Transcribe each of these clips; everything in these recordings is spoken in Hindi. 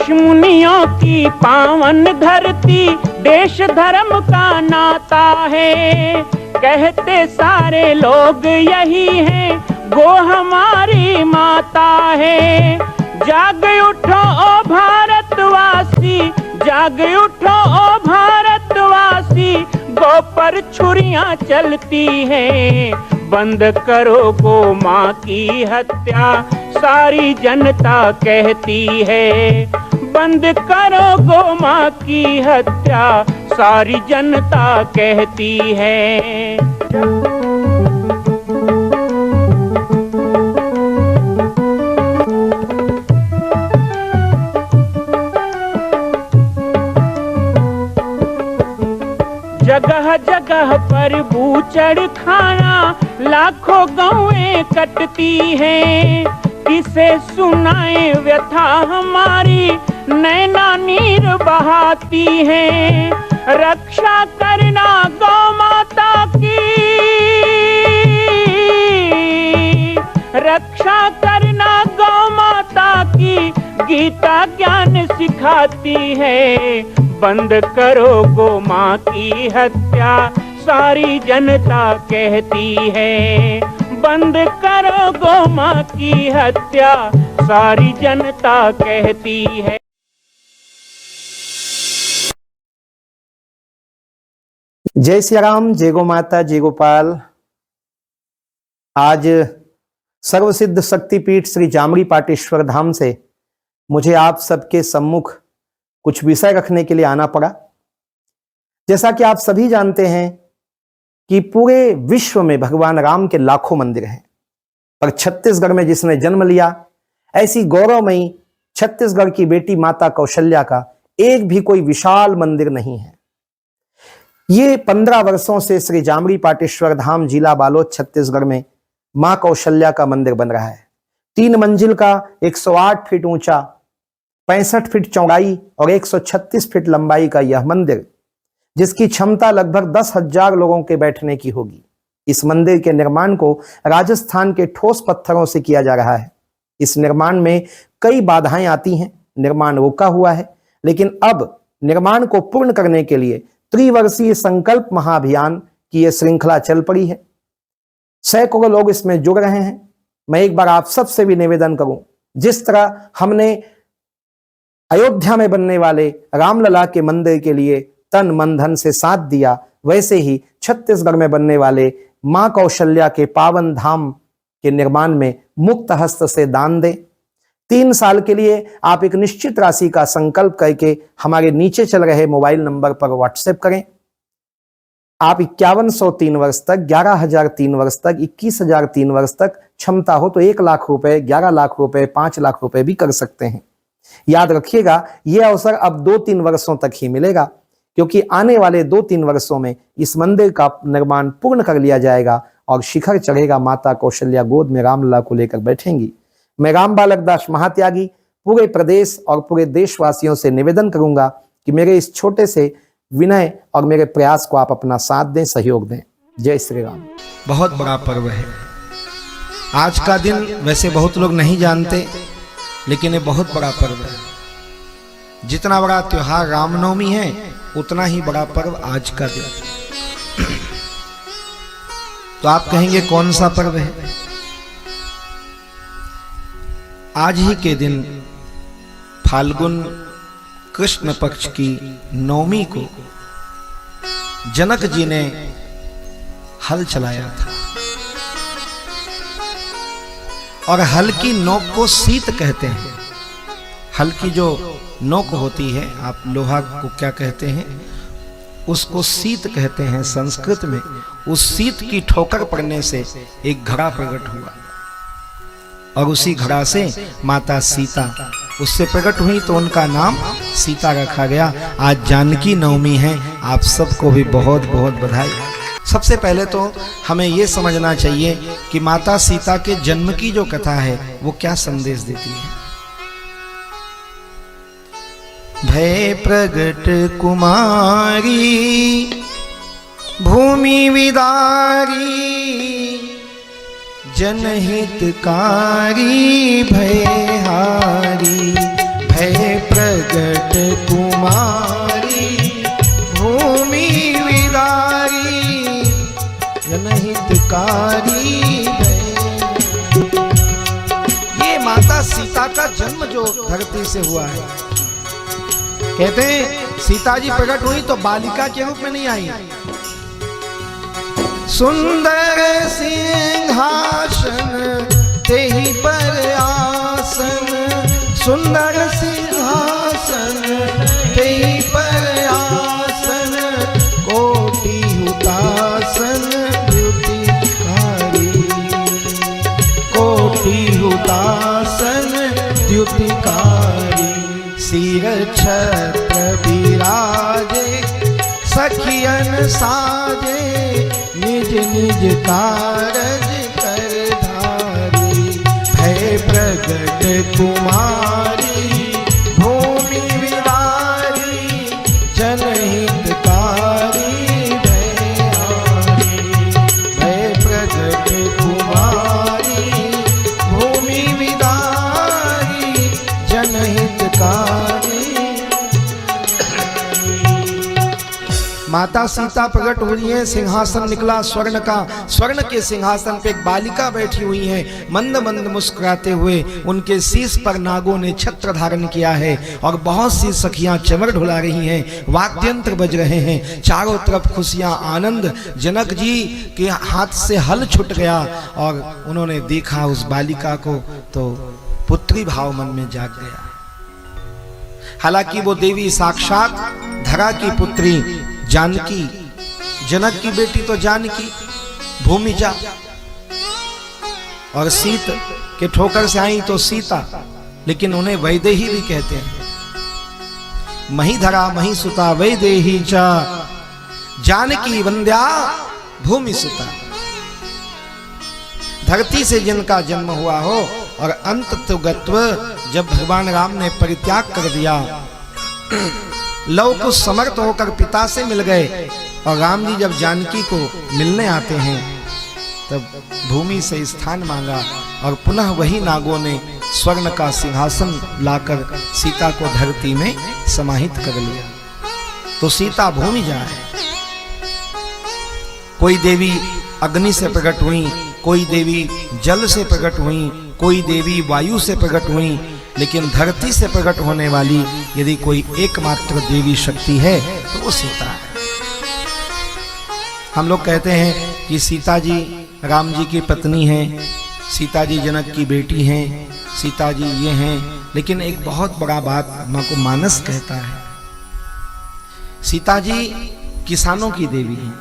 ऋषि मुनियों की पावन धरती, देश धर्म का नाता है। कहते सारे लोग यही हैं, गो हमारी माता है। जाग उठो ओ भारतवासी, जाग उठो ओ भारतवासी, गो पर छुरियां चलती हैं। बंद करो गो माँ की हत्या, सारी जनता कहती है। बंद करो गो माँ की हत्या, सारी जनता कहती है। जगह जगह पर बूचड़ खाना, लाखों गौएं कटती हैं। किसे सुनाए व्यथा हमारी, नैना नीर बहाती हैं। रक्षा करना गौ माता की, रक्षा करना गौ माता की, गीता ज्ञान सिखाती है। बंद करो गो माँ की हत्या, सारी जनता कहती है। बंद करो गो माँ की हत्या, सारी जनता कहती है। जय श्री राम, जय गो माता, जय गोपाल। आज सर्वसिद्ध शक्तिपीठ श्री जामरी पाटेश्वर धाम से मुझे आप सबके सम्मुख कुछ विषय रखने के लिए आना पड़ा। जैसा कि आप सभी जानते हैं कि पूरे विश्व में भगवान राम के लाखों मंदिर हैं, पर छत्तीसगढ़ में जिसने जन्म लिया, ऐसी गौरवमयी छत्तीसगढ़ की बेटी माता कौशल्या का एक भी कोई विशाल मंदिर नहीं है। ये 15 वर्षों से श्री जामरी पाटेश्वर धाम, जिला बालोद, छत्तीसगढ़ में मां कौशल्या का मंदिर बन रहा है। 3 मंजिल का 108 फीट ऊंचा, 65 फीट चौड़ाई और 136 फीट लंबाई का यह मंदिर, जिसकी क्षमता लगभग 10,000 लोगों के बैठने की होगी। इस मंदिर के निर्माण को राजस्थान के ठोस पत्थरों से किया जा रहा है। इस निर्माण में कई बाधाएं आती हैं, निर्माण रुका हुआ है, लेकिन अब निर्माण को पूर्ण करने के लिए त्रिवर्षीय संकल्प महाअभियान की यह श्रृंखला चल पड़ी है। सैकड़ों लोग इसमें जुड़ रहे हैं। मैं एक बार आप सबसे भी निवेदन करूं, जिस तरह हमने अयोध्या में बनने वाले रामलला के मंदिर के लिए तन मन धन से साथ दिया, वैसे ही छत्तीसगढ़ में बनने वाले मां कौशल्या के पावन धाम के निर्माण में मुक्त हस्त से दान दें। 3 साल के लिए आप एक निश्चित राशि का संकल्प करके हमारे नीचे चल रहे मोबाइल नंबर पर व्हाट्सएप करें। आप 5103 वर्ष तक, 11,003 वर्ष तक, 21,003 वर्ष तक, क्षमता हो तो 1 लाख रुपए, 11 लाख रुपए, 5 लाख रुपए भी कर सकते हैं। याद रखिएगा, यह अवसर अब 2-3 वर्षों तक ही मिलेगा, क्योंकि आने वाले 2-3 वर्षों में इस मंदिर का निर्माण पूर्ण कर लिया जाएगा और शिखर चढ़ेगा। माता कौशल्या गोद में रामलला को लेकर बैठेंगी। मैं राम बालक दास महात्यागी पूरे प्रदेश और पूरे देशवासियों से निवेदन करूंगा कि मेरे इस छोटे से विनय और मेरे प्रयास को आप अपना साथ दें, सहयोग दें। जय श्री राम। बहुत बड़ा पर्व है आज का दिन। वैसे बहुत लोग नहीं जानते, लेकिन ये बहुत बड़ा पर्व है। जितना बड़ा त्योहार रामनवमी है, उतना ही बड़ा पर्व आज का दिन। तो आप कहेंगे कौन सा पर्व है? आज ही के दिन फाल्गुन कृष्ण पक्ष की नवमी को जनक जी ने हल चलाया था, और हल की नोक को सीत कहते हैं। हल की जो नोक होती है, आप लोहा को क्या कहते हैं, उसको सीत कहते हैं संस्कृत में। उस सीत की ठोकर पड़ने से एक घड़ा प्रकट हुआ, और उसी घड़ा से माता सीता उससे प्रकट हुई, तो उनका नाम सीता रखा गया। आज जानकी नवमी है, आप सबको भी बहुत बहुत बधाई। सबसे पहले तो हमें यह समझना चाहिए कि माता सीता के जन्म की जो कथा है वो क्या संदेश देती है। भय प्रगट कुमारी भूमि विदारी, जनहितकारी भयहारी। भय प्रगट प्रगट कुमारी भूमि विदारी जनहितकारी ये माता सीता का जन्म जो धरती से हुआ है। कहते हैं सीता जी प्रकट हुई तो बालिका के रूप में नहीं आई। सुंदर सिंहासन तेहि पर आसन, सुंदर सिंहासन तेहि पर आसन, कोटि हुतासन द्युतिकारी, कोटि हुतासन द्युतिकारी। सिर छत्र विराजे सखियन साजे, निज निज कारज कर धारी। भय प्रगट कुमारी भूमि विदारी, जनहितकारी दयारी। भय प्रगट कुमारी भूमि विदारी, जनहितकारी। माता सीता प्रकट हो रही है, सिंहासन निकला स्वर्ण का, स्वर्ण के सिंहासन पे एक बालिका बैठी हुई है, मंद मंद मुस्कुराते हुए। उनके शीश पर नागों ने छत्र धारण किया है और बहुत सी सखियां चमर ढुला रही हैं, वाद्यंत्र बज रहे हैं, चारों तरफ खुशियां आनंद। जनक जी के हाथ से हल छूट गया और उन्होंने देखा उस बालिका को तो पुत्री भाव मन में जाग गया। हालांकि वो देवी साक्षात धरा की पुत्री जानकी, जनक की बेटी तो जानकी भूमिजा, और सीत के ठोकर से आई तो सीता, लेकिन उन्हें वैदेही भी कहते हैं। मही धरा मही सुता वैदेही चा, जानकी वंद्या भूमि सुता। धरती से जिनका जन्म हुआ हो और अंत तो गत्व जब भगवान राम ने परित्याग कर दिया, लव कुछ समर्थ होकर पिता से मिल गए और राम जी जब जानकी को मिलने आते हैं तब भूमि से स्थान मांगा और पुनः वही नागों ने स्वर्ण का सिंहासन लाकर सीता को धरती में समाहित कर लिया। तो सीता भूमि जा है। कोई देवी अग्नि से प्रकट हुई, कोई देवी जल से प्रकट हुई, कोई देवी वायु से प्रकट हुई, लेकिन धरती से प्रकट होने वाली यदि कोई एकमात्र देवी शक्ति है तो वो सीता है। हम लोग कहते हैं कि सीता जी राम जी की पत्नी हैं, सीता जी जनक की बेटी हैं, सीता जी ये हैं, लेकिन एक बहुत बड़ा बात मां को मानस कहता है। सीता जी किसानों की देवी हैं।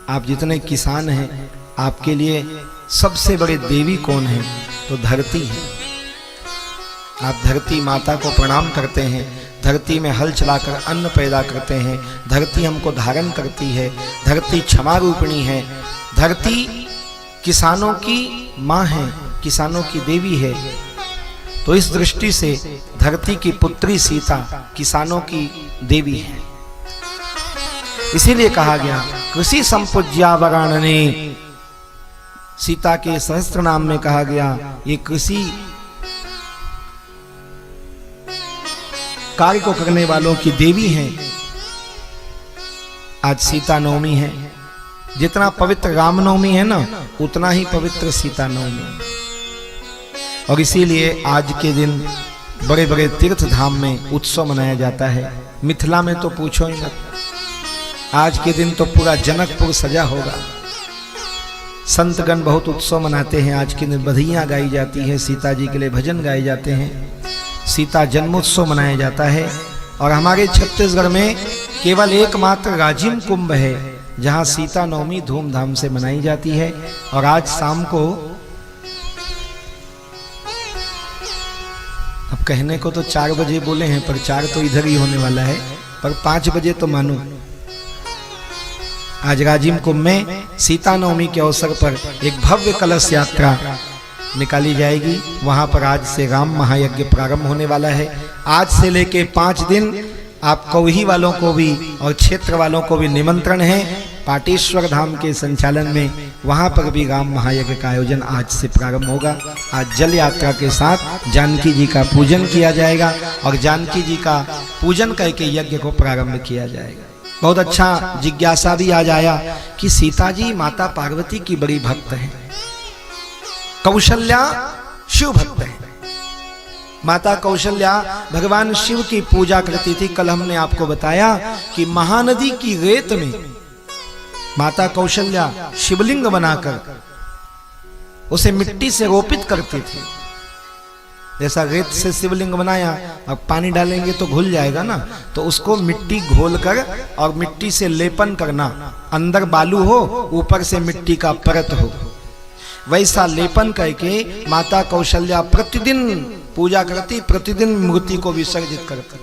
आप जितने किसान हैं, आपके लिए सबसे बड़े देवी कौन है? तो धरती है। आप धरती माता को प्रणाम करते हैं, धरती में हल चलाकर अन्न पैदा करते हैं, धरती हमको धारण करती है, धरती क्षमा रूपिणी है, धरती किसानों की माँ है, किसानों की देवी है। तो इस दृष्टि से धरती की पुत्री सीता किसानों की देवी है। इसीलिए कहा गया कृषि संपूज्या वराणने, सीता के सहस्त्र नाम में कहा गया ये कृषि कार्य को करने वालों की देवी हैं। आज सीता नवमी है, जितना पवित्र रामनवमी है ना, उतना ही पवित्र सीता नवमी। और इसीलिए आज के दिन बड़े बड़े तीर्थ धाम में उत्सव मनाया जाता है। मिथिला में तो पूछो ही मत, आज के दिन तो पूरा जनकपुर सजा होगा। संतगण बहुत उत्सव मनाते हैं। आज के दिन बधाइयाँ गाई जाती है, सीता जी के लिए भजन गाए जाते हैं, सीता जन्मोत्सव मनाया जाता है। और हमारे छत्तीसगढ़ में केवल एकमात्र राजिम कुंभ है जहां सीता नवमी धूमधाम से मनाई जाती है। और आज शाम को, अब कहने को तो 4 बजे बोले हैं, पर 4 तो इधर ही होने वाला है, पर 5 बजे तो मानो। आज राजिम कुंभ में सीता नवमी के अवसर पर एक भव्य कलश यात्रा निकाली जाएगी। वहां पर आज से राम महायज्ञ प्रारंभ होने वाला है। आज से लेके 5 दिन आप कौही वालों को भी और क्षेत्र वालों को भी निमंत्रण है। पाटेश्वर धाम के संचालन में वहां पर भी राम महायज्ञ का आयोजन आज से प्रारंभ होगा। आज जल यात्रा के साथ जानकी जी का पूजन किया जाएगा और जानकी जी का पूजन करके यज्ञ को प्रारंभ किया जाएगा। बहुत अच्छा जिज्ञासा भी आज आया कि सीता जी माता पार्वती की बड़ी भक्त हैं, कौशल्या शिव भक्त है। माता कौशल्या भगवान शिव की पूजा करती थी। कल हमने आपको बताया कि महानदी की रेत में माता कौशल्या शिवलिंग बनाकर उसे मिट्टी से रोपित करती थी। जैसा रेत से शिवलिंग बनाया, अब पानी डालेंगे तो घुल जाएगा ना, तो उसको मिट्टी घोलकर और मिट्टी से लेपन करना, अंदर बालू हो ऊपर से मिट्टी का परत हो, वैसा लेपन करके माता कौशल्या प्रतिदिन पूजा करती, प्रतिदिन मूर्ति को विसर्जित करती।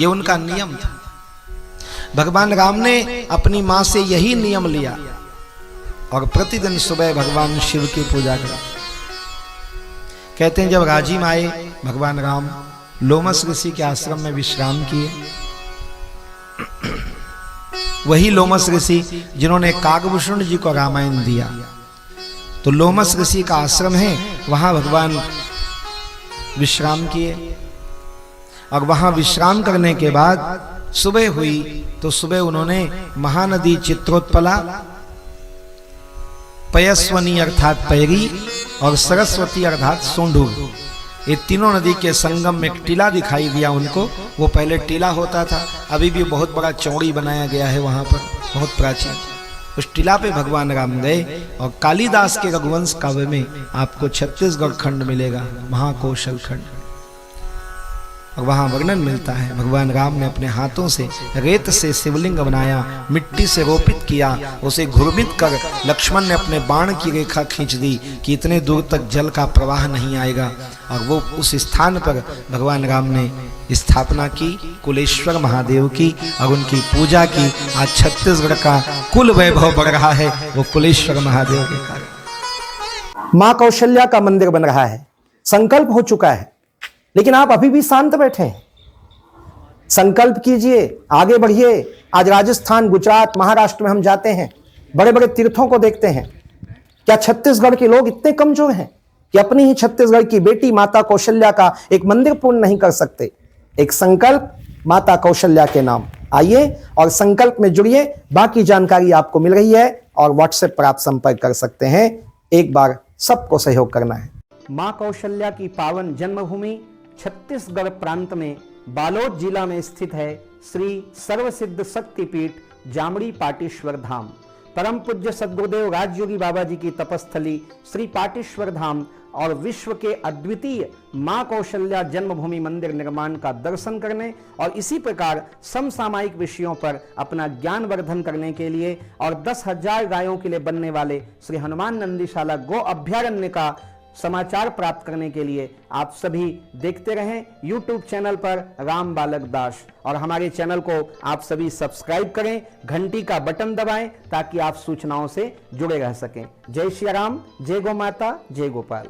ये उनका नियम था। भगवान राम ने अपनी मां से यही नियम लिया और प्रतिदिन सुबह भगवान शिव की पूजा करते। कहते हैं जब राजीम आए भगवान राम लोमस ऋषि के आश्रम में विश्राम किए। वही लोमस ऋषि जिन्होंने काकभूषण जी को रामायण दिया, तो लोमस ऋषि का आश्रम है, वहां भगवान विश्राम किए। और वहां विश्राम करने के बाद सुबह हुई तो सुबह उन्होंने महानदी चित्रोत्पला, पयस्वनी अर्थात पैरी और सरस्वती अर्थात सोंढूर, ये तीनों नदी के संगम में एक टीला दिखाई दिया उनको। वो पहले टीला होता था, अभी भी बहुत बड़ा चौड़ी बनाया गया है वहां पर, बहुत प्राचीन। उस टीला पे भगवान राम गए और कालिदास के रघुवंश काव्य में आपको छत्तीसगढ़ खंड मिलेगा, महाकौशल खंड, और वहां वर्णन मिलता है भगवान राम ने अपने हाथों से रेत से शिवलिंग बनाया, मिट्टी से रोपित किया, उसे घुर्मित कर लक्ष्मण ने अपने बाण की रेखा खींच दी कि इतने दूर तक जल का प्रवाह नहीं आएगा। और वो उस स्थान पर भगवान राम ने स्थापना की कुलेश्वर महादेव की और उनकी पूजा की। आज छत्तीसगढ़ का कुल वैभव बढ़ रहा है वो कुलेश्वर महादेव के कारण। मां कौशल्या का मंदिर बन रहा है, संकल्प हो चुका है, लेकिन आप अभी भी शांत बैठे हैं। संकल्प कीजिए, आगे बढ़िए। आज राजस्थान, गुजरात, महाराष्ट्र में हम जाते हैं, बड़े बड़े तीर्थों को देखते हैं। क्या छत्तीसगढ़ के लोग इतने कमजोर हैं कि अपनी ही छत्तीसगढ़ की बेटी माता कौशल्या का एक मंदिर पूर्ण नहीं कर सकते? एक संकल्प माता कौशल्या के नाम। आइए और संकल्प में जुड़िए। बाकी जानकारी आपको मिल रही है और व्हाट्सएप पर आप संपर्क कर सकते हैं। एक बार सबको सहयोग करना है। मां कौशल्या की पावन जन्मभूमि छत्तीसगढ़ प्रांत में बालोद जिला में स्थित है श्री सर्वसिद्ध शक्तिपीठ जामड़ी पाटेश्वर धाम। परम पूज्य सद्गुरुदेव राजयोगी बाबा जी की तपस्थली श्री पाटेश्वर धाम और विश्व के अद्वितीय मां कौशल्या जन्मभूमि मंदिर निर्माण का दर्शन करने और इसी प्रकार समसामयिक विषयों पर अपना ज्ञान वर्धन करने के लिए और 10,000 गायों के लिए बनने वाले श्री हनुमान नंदीशाला गो अभ्यारण्य का समाचार प्राप्त करने के लिए आप सभी देखते रहें YouTube चैनल पर राम बालक दास, और हमारे चैनल को आप सभी सब्सक्राइब करें, घंटी का बटन दबाएं ताकि आप सूचनाओं से जुड़े रह सकें। जय श्री राम, जय गौ माता, जय गोपाल।